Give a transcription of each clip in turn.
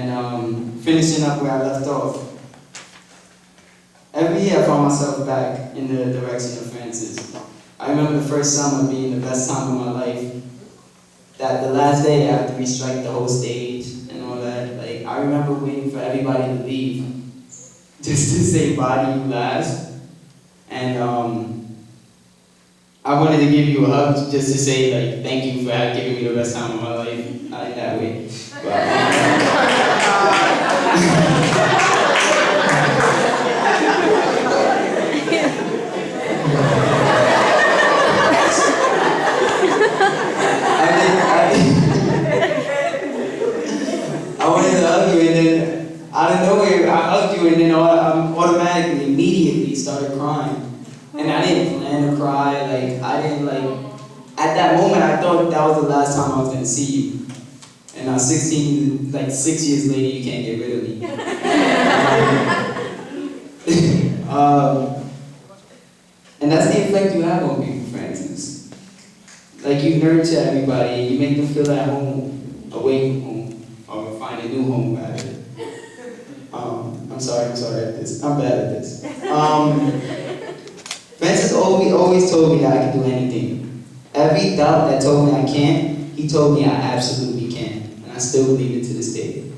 And finishing up where I left off. Every year I found myself back in the direction of Francis. I remember the first summer being the best time of my life. That the last day after we strike the whole stage and all that, like I remember waiting for everybody to leave just to say bye to you last. And I wanted to give you a hug just to say like thank you for giving me the best time of my life in that way. I wanted to hug you, and then out of nowhere, I hugged you, and then automatically, immediately started crying. And I didn't plan to cry, like, I didn't, like, at that moment, I thought that was the last time I was going to see you. And now 16, like 6 years later, you can't get rid of me. And that's the effect you have on people, Francis. Like, you nurture everybody, you make them feel at home, away from home, or find a new home, rather. I'm sorry at this. I'm bad at this. Francis always told me that I could do anything. Every doubt that told me I can't, he told me I absolutely can. And I still believe it to this day.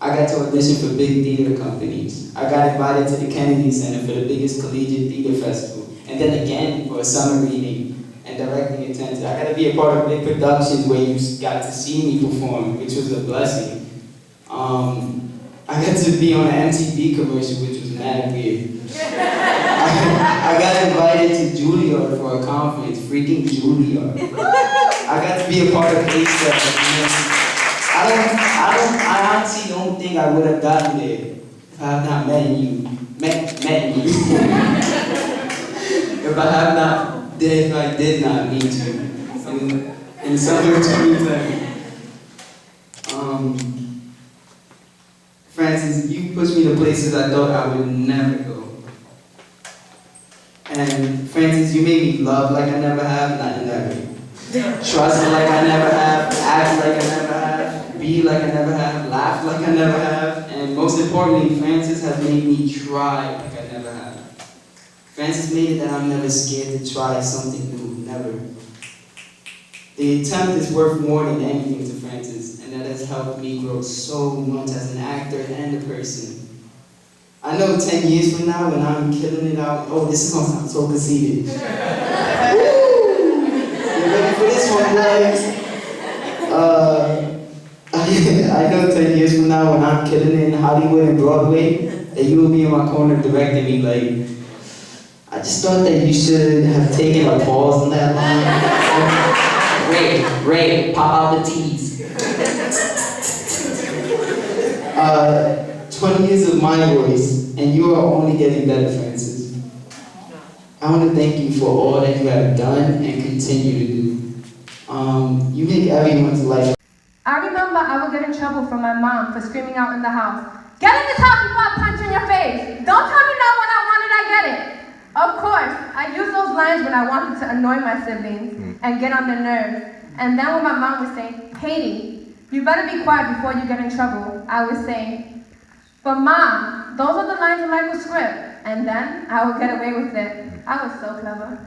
I got to audition for big theater companies. I got invited to the Kennedy Center for the biggest collegiate theater festival. And then again for a summer reading and directing attendance. I got to be a part of big productions where you got to see me perform, which was a blessing. I got to be on an MTV commercial, which was mad weird. I got invited to Juilliard for a conference, freaking Juilliard. I got to be a part of ASAP. I honestly don't think I would have gotten there if I have not met you. If I did not meet you in summer 2010. Francis, you pushed me to places I thought I would never go. And Francis, you made me love like I never have, not in that way. Trust like I never have, act like I never have, be like I never have, laugh like I never have, and most importantly, Francis has made me try like I never have. Francis made it that I'm never scared to try something new, never. The attempt is worth more than anything to Francis, and that has helped me grow so much as an actor and a person. I know 10 years from now when I'm killing it out, oh, this is gonna sound so conceited. Woo! You ready for this one, guys? I know 10 years from now when I'm killing it in Hollywood and Broadway, that you will be in my corner directing me like, I just thought that you should have taken a pause on that line. Ray, pop out the T's. 20 years of my voice, and you are only getting better, Francis. I want to thank you for all that you have done and continue to do. You make everyone's life. I remember I would get in trouble from my mom for screaming out in the house, "Get in this house before I punch in your face! Don't tell me no when I want it, I get it!" Of course, I used those lines when I wanted to annoy my siblings and get on their nerves. And then when my mom would say, "Katie, you better be quiet before you get in trouble," I would say, "But Mom, those are the lines in Michael's script." And then I would get away with it. I was so clever.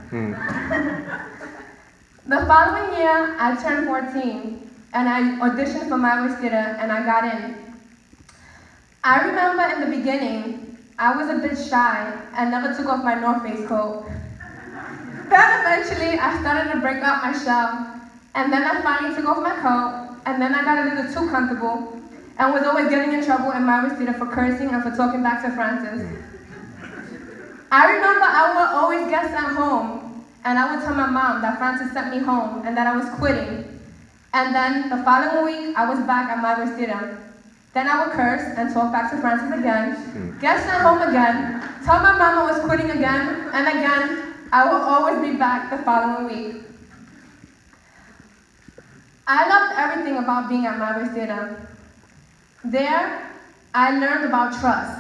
The following year, I turned 14, and I auditioned for Maverick Theater, and I got in. I remember in the beginning, I was a bit shy and never took off my North Face coat. Then eventually, I started to break out my shell, and then I finally took off my coat, and then I got a little too comfortable, and was always getting in trouble in Maverick Theater for cursing and for talking back to Francis. I remember I would always guest at home, and I would tell my mom that Francis sent me home and that I was quitting. And then the following week, I was back at Maverick Theater. Then I would curse and talk back to Francis again, guest at home again, tell my mom I was quitting again, and again, I will always be back the following week. I loved everything about being at Maverick Theater. There, I learned about trust.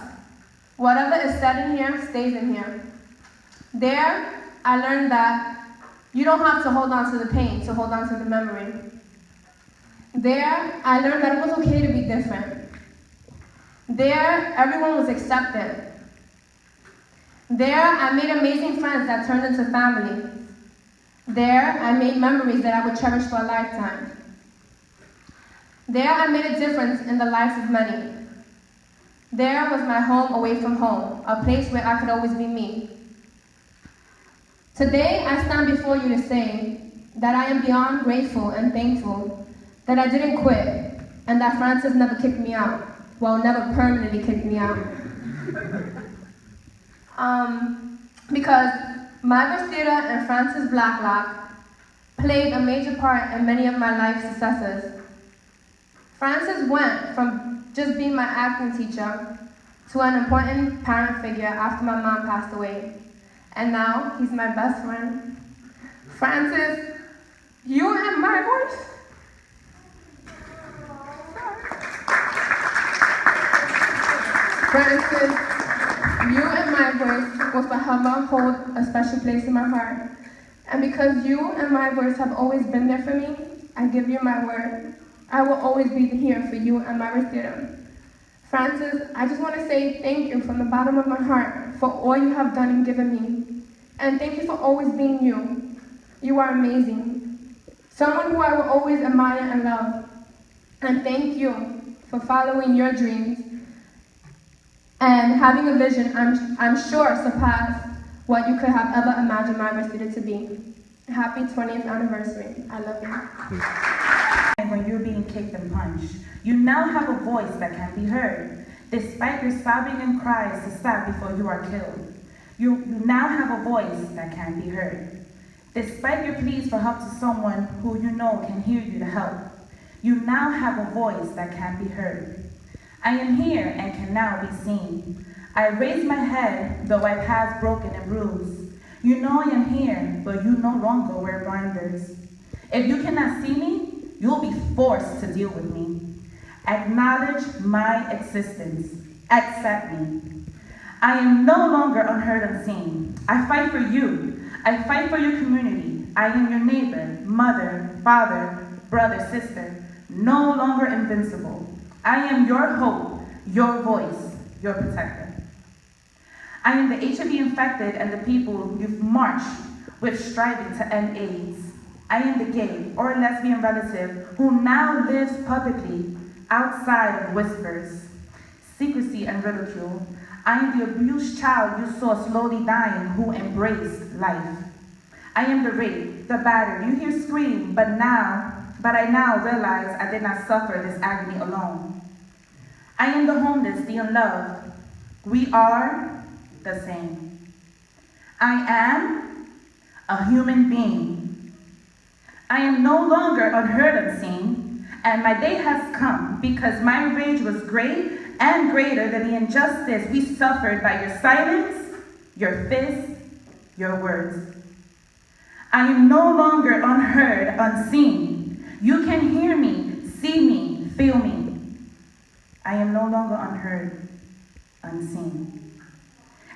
Whatever is said in here stays in here. There, I learned that you don't have to hold on to the pain to hold on to the memory. There, I learned that it was okay to be different. There, everyone was accepted. There, I made amazing friends that turned into family. There, I made memories that I would cherish for a lifetime. There, I made a difference in the lives of many. There was my home away from home, a place where I could always be me. Today, I stand before you to say that I am beyond grateful and thankful that I didn't quit and that Francis never kicked me out. Well, never permanently kicked me out. Because Myra Theater and Francis Blacklock played a major part in many of my life successes. Francis went from just being my acting teacher to an important parent figure after my mom passed away. And now he's my best friend. Francis, you have my voice. Francis, you and my voice will forever hold a special place in my heart. And because you and my voice have always been there for me, I give you my word. I will always be here for you and my theater. Francis, I just want to say thank you from the bottom of my heart for all you have done and given me. And thank you for always being you. You are amazing. Someone who I will always admire and love. And thank you for following your dreams and having a vision I'm sure surpassed what you could have ever imagined my theater to be. Happy 20th anniversary. I love you. And when you're being kicked and punched, you now have a voice that can be heard. Despite your sobbing and cries to stop before you are killed, you now have a voice that can be heard. Despite your pleas for help to someone who you know can hear you to help, you now have a voice that can be heard. I am here and can now be seen. I raise my head, though I pass broken and bruised. You know I am here, but you no longer wear blinders. If you cannot see me, you'll be forced to deal with me. Acknowledge my existence. Accept me. I am no longer unheard, unseen. I fight for you. I fight for your community. I am your neighbor, mother, father, brother, sister. No longer invincible. I am your hope, your voice, your protector. I am the HIV infected and the people you've marched with striving to end AIDS. I am the gay or lesbian relative who now lives publicly outside of whispers, secrecy, and ridicule. I am the abused child you saw slowly dying who embraced life. I am the raped, the battered. You hear scream, but I now realize I did not suffer this agony alone. I am the homeless, the unloved. We are the same. I am a human being. I am no longer unheard, unseen, and my day has come because my rage was great and greater than the injustice we suffered by your silence, your fists, your words. I am no longer unheard, unseen. You can hear me, see me, feel me. I am no longer unheard, unseen.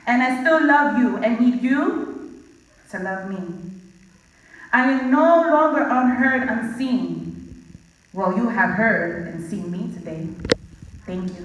And I still love you and need you to love me. I am no longer unheard, unseen. Well, you have heard and seen me today. Thank you.